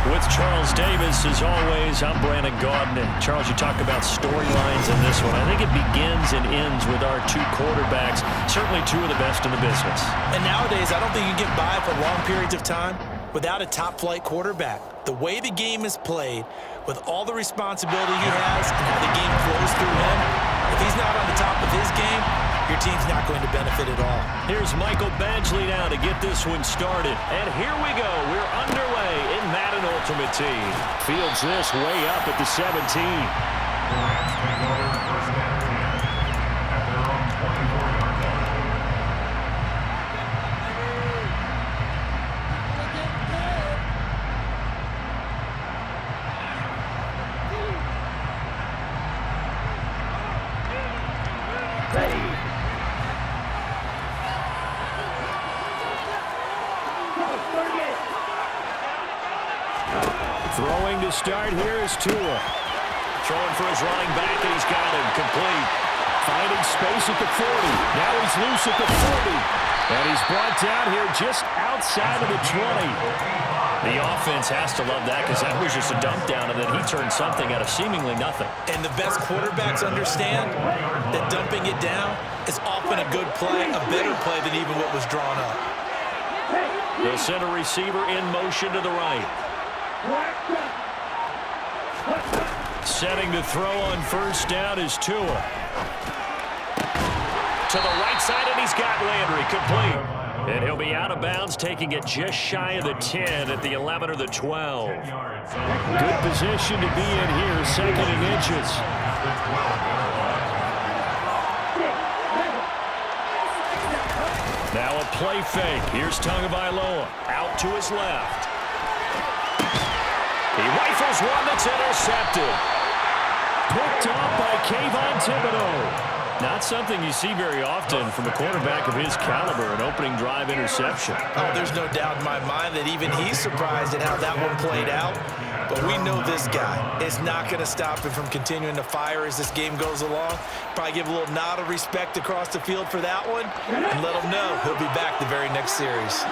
With Charles Davis, as always, I'm Brandon Gaudin. And Charles, you talk about storylines in this one. I think it begins and ends with our two quarterbacks, certainly two of the best in the business. And nowadays, I don't think you can get by for long periods of time without a top-flight quarterback. The way the game is played, with all the responsibility he has and how the game flows through him, if he's not on the top of his game, your team's not going to benefit at all. Here's Michael Badgley now to get this one started. And here we go. We're underway in Madden Ultimate Team. Fields this way up at the 17. Throwing to start here is Tua. Throwing for his running back, and he's got him complete. Finding space at the 40. Now he's loose at the 40. And he's brought down here just outside of the 20. The offense has to love that because that was just a dump down, and then he turned something out of seemingly nothing. And the best quarterbacks understand that dumping it down is often a good play, a better play than even what was drawn up. They'll send a receiver in motion to the right. Setting to throw on first down is Tua. To the right side, and he's got Landry complete. And he'll be out of bounds, taking it just shy of the 10 at the 11 or the 12. Good position to be in here, second and inches. Now a play fake. Here's Tagovailoa out to his left. He rifles one that's intercepted. Picked off by Kayvon Thibodeau. Not something you see very often from a quarterback of his caliber, an opening drive interception. Oh, there's no doubt in my mind that even he's surprised at how that one played out. But we know this guy is not going to stop him from continuing to fire as this game goes along. Probably give a little nod of respect across the field for that one and let him know he'll be back the very next series.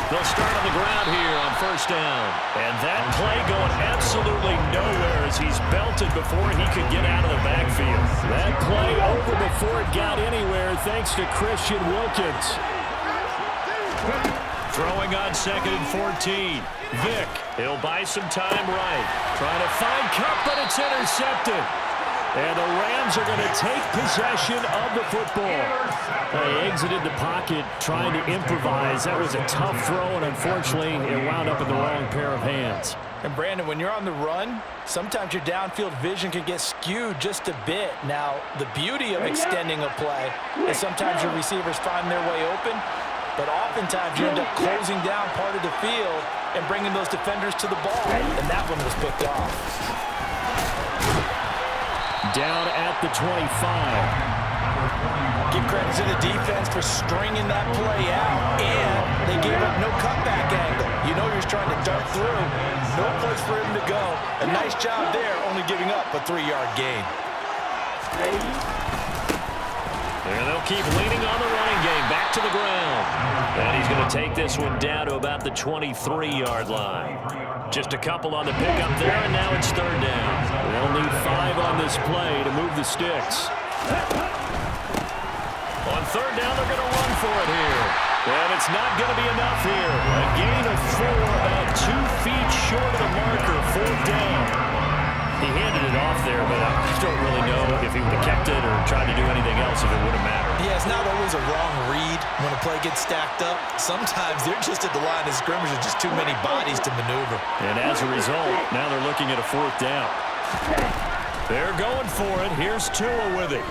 They'll start on the ground here on first down. And that play going absolutely nowhere as he's belted before he could get out of the backfield. That play over before it got anywhere thanks to Christian Wilkins. Throwing on second and 14. Vick, he'll buy some time right. Trying to find Cup, but it's intercepted. And the Rams are going to take possession of the football. They exited the pocket trying to improvise. That was a tough throw, and unfortunately, it wound up in the wrong pair of hands. And, Brandon, when you're on the run, sometimes your downfield vision can get skewed just a bit. Now, the beauty of extending a play is sometimes your receivers find their way open, but oftentimes you end up closing down part of the field and bringing those defenders to the ball, and that one was picked off. Down at the 25. Give credit to the defense for stringing that play out, and they gave up no cutback angle. You know you're just trying to dart through. No place for him to go. A nice job there, only giving up a 3-yard gain. And they'll keep leaning on the running game. Back to the ground. And he's going to take this one down to about the 23-yard line. Just a couple on the pickup there, and now it's third down. They'll need 5 on this play to move the sticks. On third down, they're going to run for it here. And it's not going to be enough here. A gain of 4, about 2 feet short of the marker, fourth down. He handed it off there, but I just don't really know if he would have kept it or tried to do anything else if it would have mattered. Yeah, it's not always a wrong read when a play gets stacked up. Sometimes they're just at the line of scrimmage with just too many bodies to maneuver. And as a result, now they're looking at a fourth down. They're going for it. Here's Tua with it.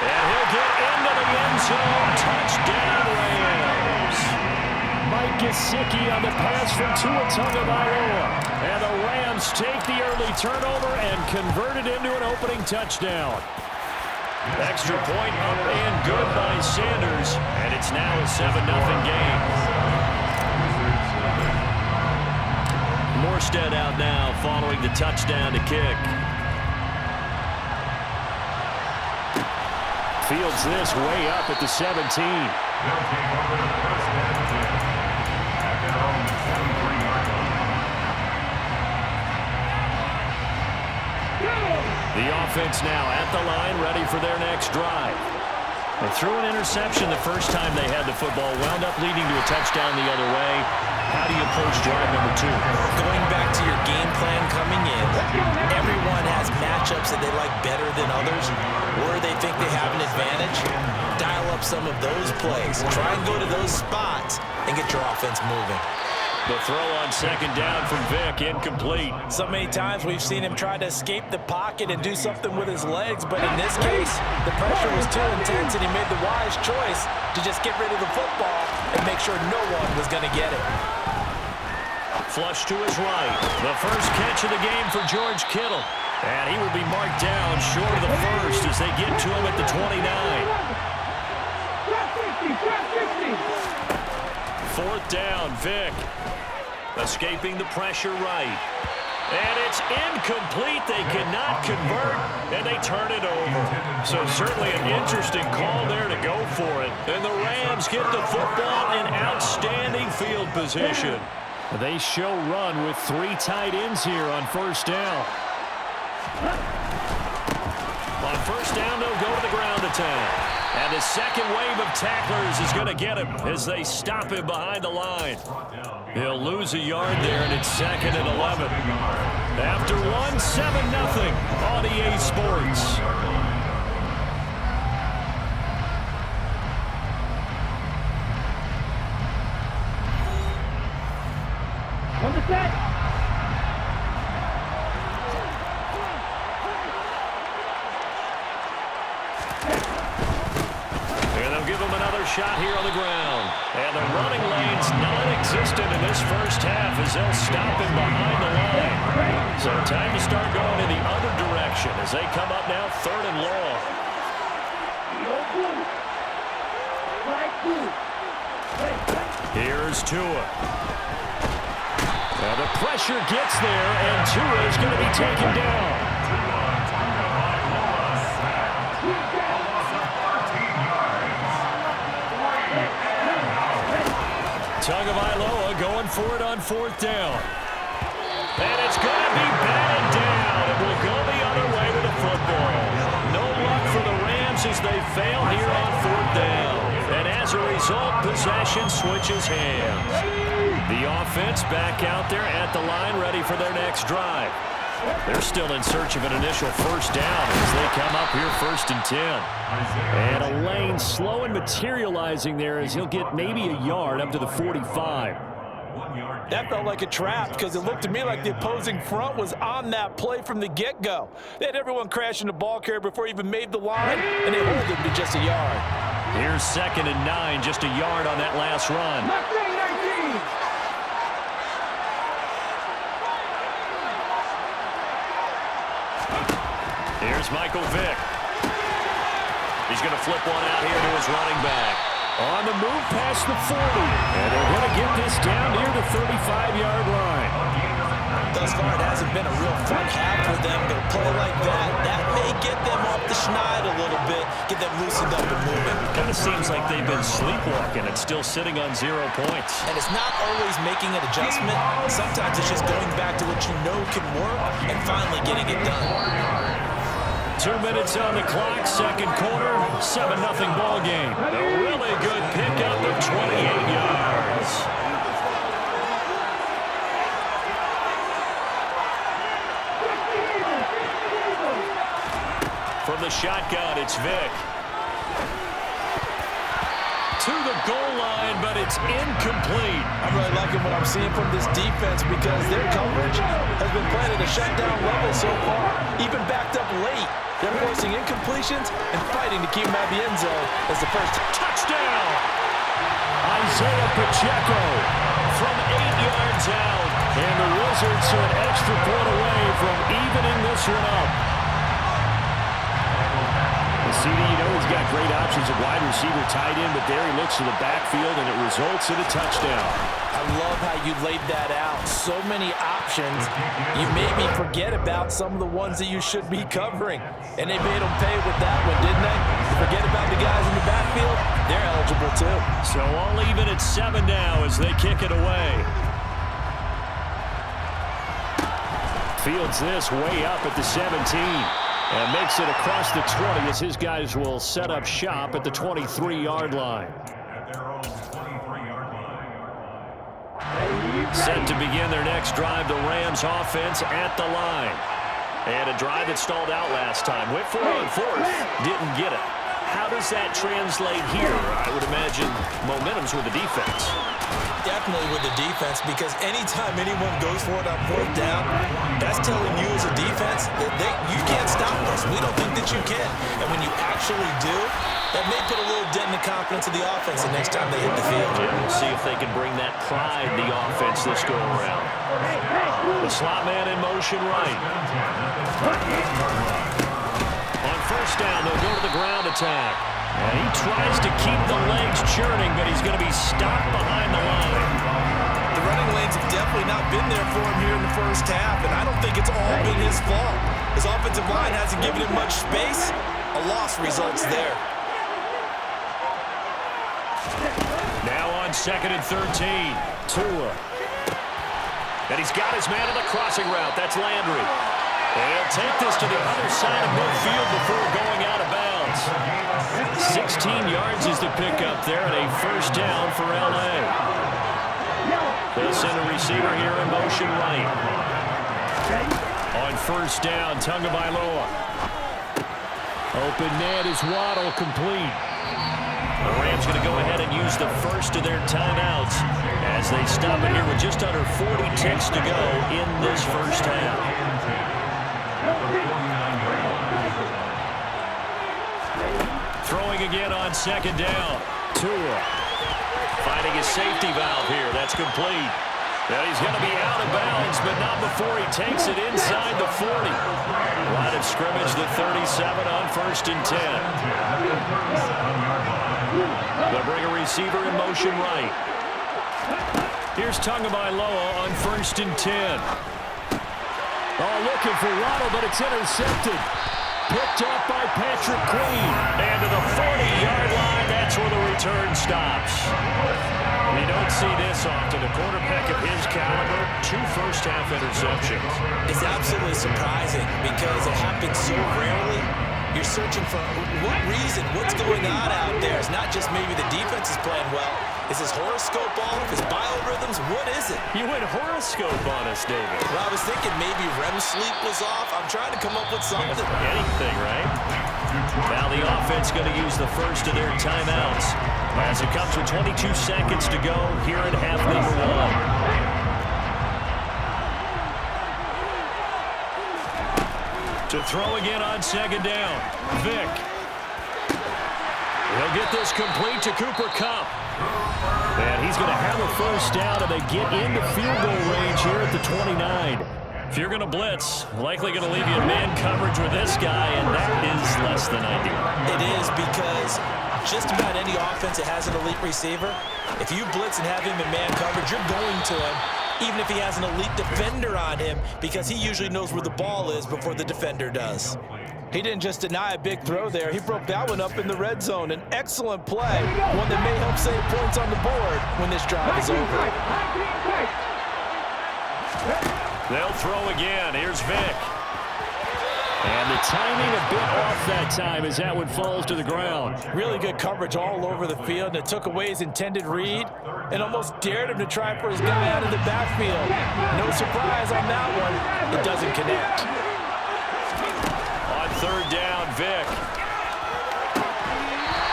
And he'll get into the end zone. Touchdown, Rams. Mike Gesicki on the pass from Tua Tagovailoa. And the Rams take the early turnover and convert it into an opening touchdown. Extra point up and good by Sanders. And it's now a 7-0 game. Morstead out now following the touchdown to kick. Fields this way up at the 17. The offense now at the line, ready for their next drive. They threw an interception the first time they had the football, wound up leading to a touchdown the other way. How do you approach drive number 2? Going back to your game plan coming in, everyone has matchups that they like better than others, or they think they have an advantage. Dial up some of those plays. Try and go to those spots and get your offense moving. The throw on second down from Vick, incomplete. So many times we've seen him try to escape the pocket and do something with his legs, but in this case, the pressure was too intense and he made the wise choice to just get rid of the football and make sure no one was going to get it. Flush to his right. The first catch of the game for George Kittle. And he will be marked down short of the first as they get to him at the 29. Fourth down, Vick. Escaping the pressure right. And it's incomplete. They cannot convert, and they turn it over. So certainly an interesting call there to go for it. And the Rams get the football in outstanding field position. They show run with 3 tight ends here on first down. On first down, they'll go to the ground attack. And the second wave of tacklers is going to get him as they stop him behind the line. He'll lose a yard there, and it's second and 11. After one, 7-0 on EA Sports. On the set. Give him another shot here on the ground. And the running lane's non-existent in this first half as they'll stop him behind the line. So time to start going in the other direction as they come up now 3rd and long. Here's Tua. Now the pressure gets there, and Tua is going to be taken down. Tagovailoa going for it on 4th down. And it's going to be batted down. It will go the other way with the football. No luck for the Rams as they fail here on 4th down. And as a result, possession switches hands. The offense back out there at the line, ready for their next drive. They're still in search of an initial first down as they come up here 1st and 10. And a lane slow and materializing there as he'll get maybe a yard up to the 45. That felt like a trap because it looked to me like the opposing front was on that play from the get-go. They had everyone crashing the ball carrier before he even made the line, and they hold him to just a yard. Here's 2nd and 9, just a yard on that last run. Here's Michael Vick. He's going to flip one out here to his running back. On the move past the 40. And they're going to get this down near the 35-yard line. Thus far, it hasn't been a real fun half for them, but a play like that may get them off the schneid a little bit, get them loosened up and moving. Kind of seems like they've been sleepwalking and still sitting on 0 points. And it's not always making an adjustment. Sometimes it's just going back to what you know can work and finally getting it done. 2 minutes on the clock, 2nd quarter, 7-0 ball game. A really good pickup of 28 yards. From the shotgun, it's Vick. To the goal line, but it's incomplete. I'm really liking what I'm seeing from this defense because their coverage has been playing at a shutdown level so far, even backed up late. They're forcing incompletions and fighting to keep him out of the end zone as the first touchdown. Isaiah Pacheco from 8 yards out. And the Wizards are an extra point away from evening this one up. CD, you know he's got great options at wide receiver, tight end, but there he looks to the backfield, and it results in a touchdown. I love how you laid that out. So many options. You maybe forget about some of the ones that you should be covering. And they made them pay with that one, didn't they? Forget about comfortable, too. So all even at 7 now as they kick it away. Fields this way up at the 17 and makes it across the 20 as his guys will set up shop at the 23-yard line. Set to begin their next drive, the Rams offense at the line. And a drive that stalled out last time. Went for it on fourth, didn't get it. How does that translate here? I would imagine momentum's with the defense. Definitely with the defense, because anytime anyone goes for it on fourth down, that's telling you as a defense that you can't stop us. We don't think that you can. And when you actually do, that may put a little dent in the confidence of the offense the next time they hit the field. Yeah, we'll see if they can bring that pride the offense this go around. The slot man in motion right. On first down, they'll go to the ground attack. And he tries to keep the legs churning, but he's going to be stopped behind the line. The running lanes have definitely not been there for him here in the first half, and I don't think it's all been his fault. His offensive line hasn't given him much space. A loss results there. Now on 2nd and 13. Tua. And he's got his man on the crossing route. That's Landry. And he'll take this to the other side of midfield before going out of bounds. 16 yards is the pickup there, and a first down for L.A. They'll send a receiver here in motion right. On first down, Tagovailoa. Open man is Waddle, complete. The Rams going to go ahead and use the first of their timeouts as they stop it here with just under 40 ticks to go in this first half. Throwing again on second down. Tua finding his safety valve here. That's complete. Now he's going to be out of bounds, but not before he takes it inside the 40. Line of scrimmage, the 37 on 1st and 10. They'll bring a receiver in motion right. Here's Tagovailoa on 1st and 10. Oh, looking for Waddle, but it's intercepted. Picked up by Patrick Queen. And to the 40-yard line, that's where the return stops. We don't see this often. A quarterback of his caliber, 2 first-half interceptions. It's absolutely surprising because it happens so rarely. You're searching for what reason, what's going on out there. It's not just maybe the defense is playing well. Is his horoscope off? His biorhythms? What is it? You went horoscope on us, David. Well, I was thinking maybe REM sleep was off. I'm trying to come up with something. Anything, right? Now the offense going to use the first of their timeouts as it comes with 22 seconds to go here in half number 1. To throw again on second down. Vick. He'll get this complete to Cooper Kupp. And he's going to have a first down, and they get into field goal range here at the 29. If you're going to blitz, likely going to leave you in man coverage with this guy, and that is less than ideal. It is, because just about any offense that has an elite receiver, if you blitz and have him in man coverage, you're going to him, even if he has an elite defender on him, because he usually knows where the ball is before the defender does. He didn't just deny a big throw there. He broke that one up in the red zone. An excellent play, one that may help save points on the board when this drive is over. They'll throw again. Here's Vick. And the timing a bit off that time as that one falls to the ground. Really good coverage all over the field, and it took away his intended read and almost dared him to try for his guy out of the backfield. No surprise on that one. It doesn't connect. On third down, Vick.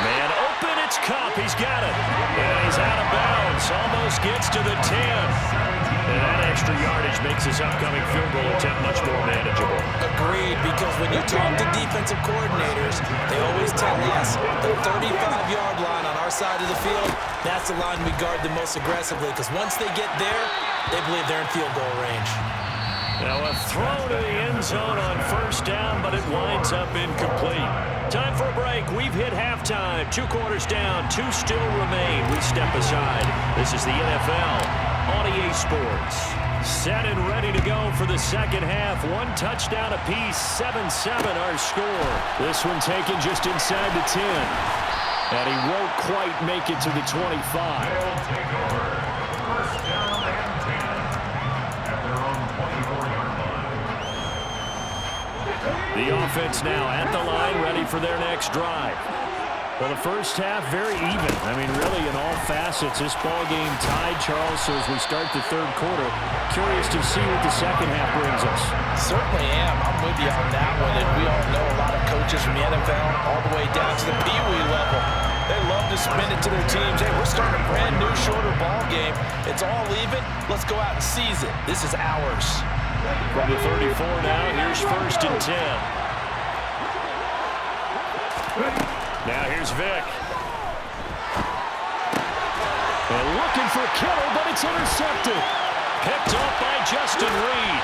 Man open, it's Kupp. He's got it. And he's out of bounds. Almost gets to the 10. And that extra yardage makes this upcoming field goal attempt much more manageable. Agreed, because when you talk to defensive coordinators, they always tell us the 35-yard line on our side of the field, that's the line we guard the most aggressively, because once they get there, they believe they're in field goal range. Now a throw to the end zone on first down, but it winds up incomplete. Time for a break. We've hit halftime. 2 quarters down, 2 still remain. We step aside. This is the NFL on EA Sports. Set and ready to go for the second half. 1 touchdown apiece, 7-7 our score. This one taken just inside the 10. And he won't quite make it to the 25. They'll take over. First down and 10 at their own 24-yard line. The offense now at the line, ready for their next drive. Well, the first half, very even. I mean, really, in all facets, this ball game tied, Charles. So as we start the third quarter, curious to see what the second half brings us. Certainly am. I'm with you on that one. And we all know a lot of coaches from the NFL all the way down to the Pee Wee level. They love to spin it to their teams. Hey, we're starting a brand new, shorter ball game. It's all even. Let's go out and seize it. This is ours. From the 34 now, here's first and 10. Now here's Vick. And looking for Kittle, but it's intercepted. Picked up by Justin Reed.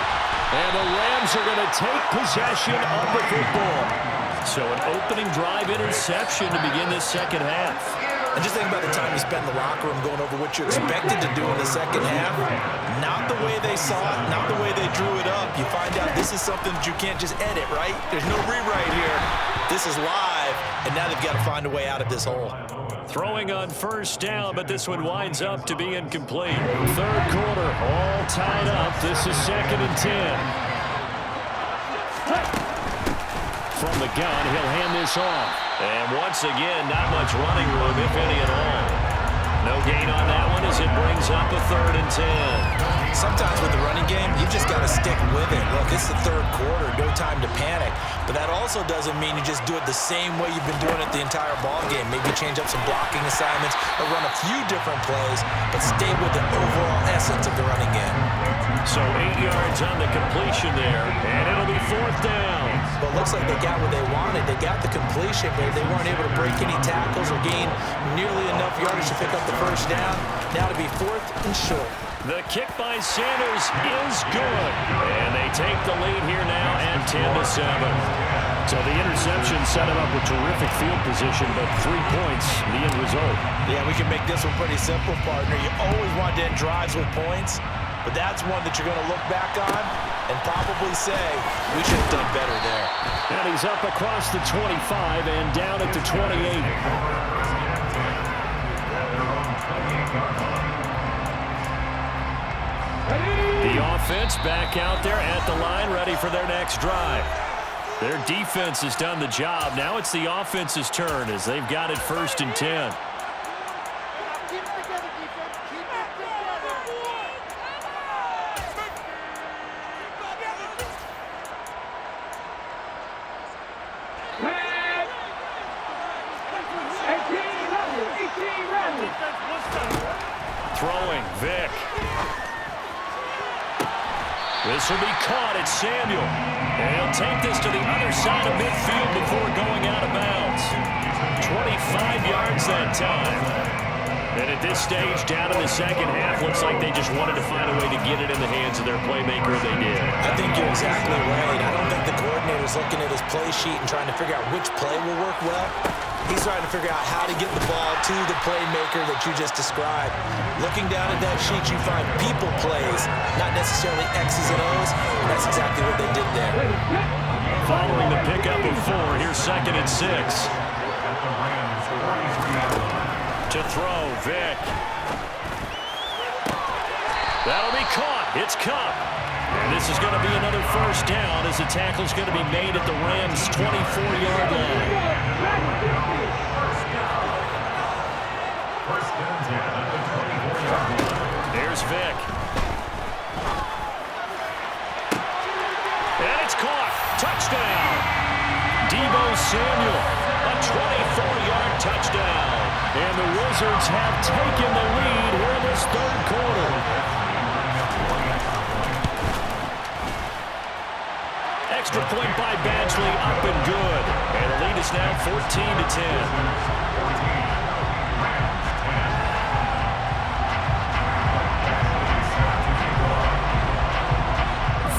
And the Rams are going to take possession of the football. So an opening drive interception to begin this second half. And just think about the time you spent in the locker room going over what you expected to do in the second half. Not the way they saw it, not the way they drew it up. You find out this is something that you can't just edit, right? There's no rewrite here. This is live, and now they've got to find a way out of this hole. Throwing on first down, but this one winds up to be incomplete. Third quarter, all tied up. This is second and 10. From the gun, he'll hand this off. And once again, not much running room, if any at all. No gain on that one as it brings up a third and 10. Sometimes with the running game, you just got to stick with it. Look, it's the third quarter, no time to panic. But that also doesn't mean you just do it the same way you've been doing it the entire ball game. Maybe change up some blocking assignments or run a few different plays, but stay with the overall essence of the running game. So 8 yards on the completion there, and it'll be fourth down. Well, it looks like they got what they wanted. They got the completion, but they weren't able to break any tackles or gain nearly enough yardage to pick up the first down. Now to be fourth and short. The kick by Sanders is good. And they take the lead here now at 10-7. So the interception set him up with terrific field position, but 3 points, the end result. Yeah, we can make this one pretty simple, partner. You always want to end drives with points, but that's one that you're going to look back on and probably say, we should have done better there. And he's up across the 25 and down at the 28. The offense back out there at the line, ready for their next drive. Their defense has done the job. Now it's the offense's turn as they've got it first and 10. Throwing, Vick. This will be caught at Samuel. And he'll take this to the other side of midfield before going out of bounds. 25 yards that time. And at this stage, down in the second half, looks like they just wanted to find a way to get it in the hands of their playmaker. They did. I think you're exactly right. I don't think the coordinator's looking at his play sheet and trying to figure out which play will work well. He's trying to figure out how to get the ball to the playmaker that you just described. Looking down at that sheet, you find people plays, not necessarily X's and O's, and that's exactly what they did there. Following the pickup of 4, here's second and 6. To throw, Vick. That'll be caught. It's Cup. And this is going to be another first down as the tackle's going to be made at the Rams' 24-yard line. There's Vick. And it's caught. Touchdown. Deebo Samuel. A 24-yard touchdown. And the Wizards have taken the lead here in this third quarter. Extra point by Badgley, up and good. And the lead is now 14-10.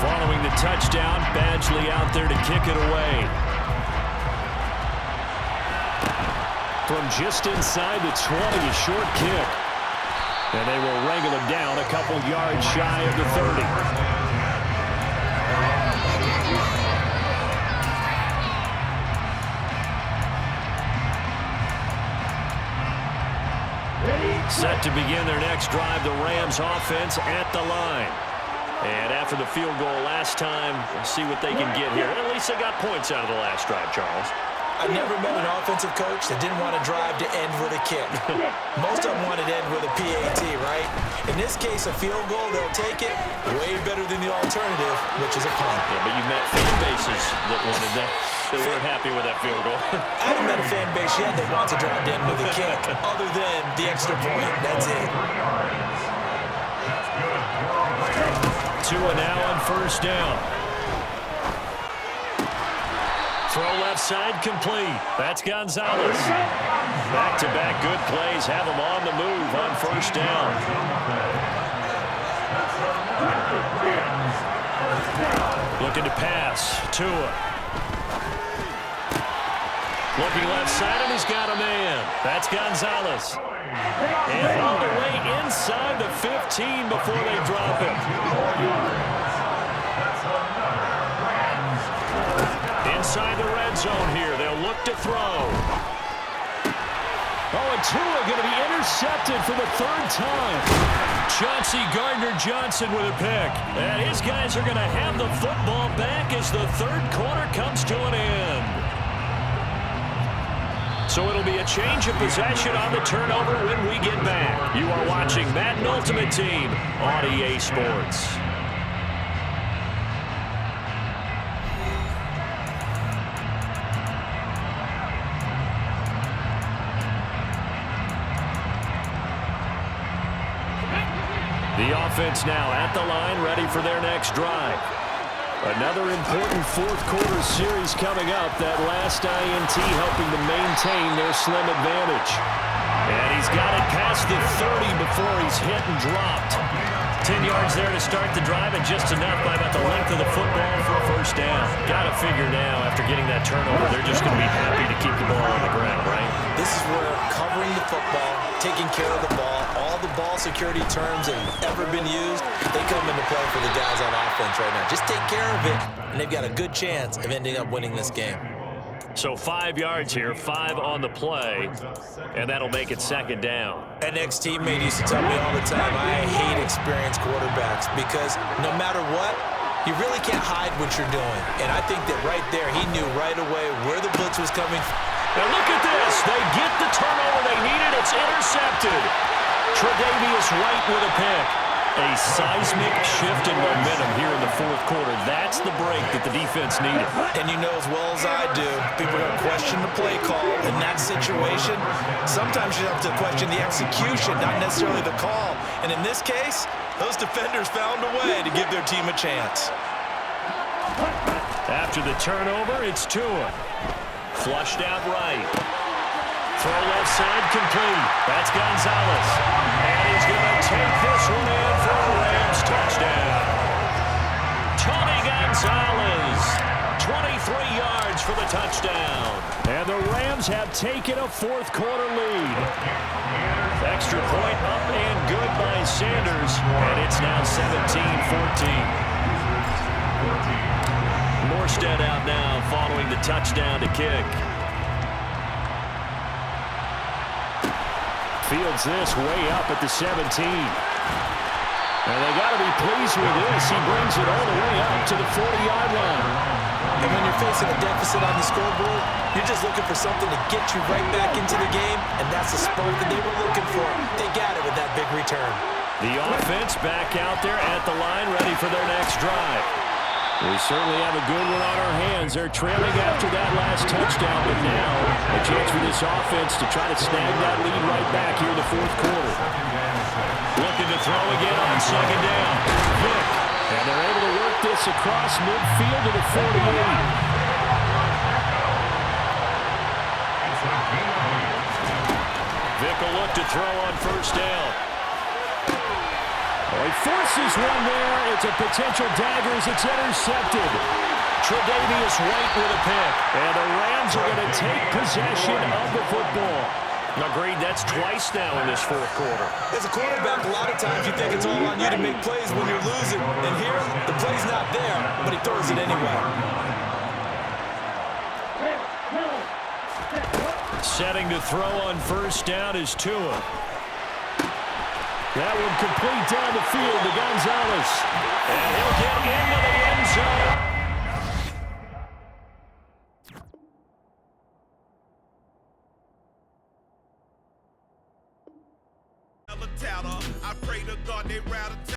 Following the touchdown, Badgley out there to kick it away. From just inside the 20, a short kick. And they will wrangle him down a couple yards shy of the 30. Set to begin their next drive, the Rams offense at the line. And after the field goal last time, we'll see what they can get here. At least they got points out of the last drive, Charles. I never met an offensive coach that didn't want to drive to end with a kick. Most of them wanted to end with a PAT, right? In this case, a field goal, they'll take it way better than the alternative, which is a punt. Yeah, but you met fan bases that wanted that. They weren't happy with that field goal. I haven't met a fan base yet that wants to drive to end with a kick, other than the extra point. That's it. Tua now on first down. Throw left side complete. That's Gonzalez. Back-to-back good plays have him on the move on first down. Looking to pass. Tua. Looking left side, and he's got a man. That's Gonzalez. And all the way inside the 15 before they drop him. Inside the red zone here. They'll look to throw. Oh, and Tua going to be intercepted for the third time. Chauncey Gardner-Johnson with a pick. And his guys are going to have the football back as the third quarter comes to an end. So it'll be a change of possession on the turnover when we get back. You are watching Madden Ultimate Team on EA Sports. The offense now at the line, ready for their next drive. Another important fourth quarter series coming up. That last INT helping to maintain their slim advantage. And he's got it past the 30 before he's hit and dropped. 10 yards there to start the drive, and just enough by about the length of the football for a first down. Got to figure now, after getting that turnover, they're just going to be happy to keep the ball on the ground, right? This is where covering the football, taking care of the ball, all the ball security terms that have ever been used, they come into play for the guys on offense right now. Just take care of it, and they've got a good chance of ending up winning this game. So 5 yards here, 5 on the play, and that'll make it second down. An ex-teammate used to tell me all the time, I hate experienced quarterbacks because no matter what, you really can't hide what you're doing. And I think that right there, he knew right away where the blitz was coming from. Now look at this. They get the turnover they needed. It's intercepted. Tre'Davious White with a pick. A seismic shift in momentum here in the fourth quarter. That's the break that the defense needed. And you know as well as I do, people are going to question the play call in that situation. Sometimes you have to question the execution, not necessarily the call. And in this case, those defenders found a way to give their team a chance. After the turnover, it's Tua. Flushed out right. Throw left side complete. That's Gonzalez. And he's going to take this one in for a Rams touchdown. Tony Gonzalez, 23 yards for the touchdown. And the Rams have taken a fourth quarter lead. Extra point up and good by Sanders. And it's now 17-14. Morstead out now following the touchdown to kick. Fields this way up at the 17. And they got to be pleased with this. He brings it all the way up to the 40-yard line. And when you're facing a deficit on the scoreboard, you're just looking for something to get you right back into the game, and that's the spark that they were looking for. They got it with that big return. The offense back out there at the line, ready for their next drive. We certainly have a good one on our hands. They're trailing after that last touchdown, but now a chance for this offense to try to snag that lead right back here in the fourth quarter. Looking to throw again on second down. Vick, and they're able to work this across midfield to the 48. Vick will look to throw on first down. He forces one there. It's a potential dagger as it's intercepted. Tre'Davious White with a pick. And the Rams are going to take possession of the football. Agreed, that's twice now in this fourth quarter. As a quarterback, a lot of times you think it's all on you to make plays when you're losing. And here, the play's not there, but he throws it anyway. Setting to throw on first down is Tua. That one complete down the field to Gonzalez. And he'll get into the end zone. I pray to God they rather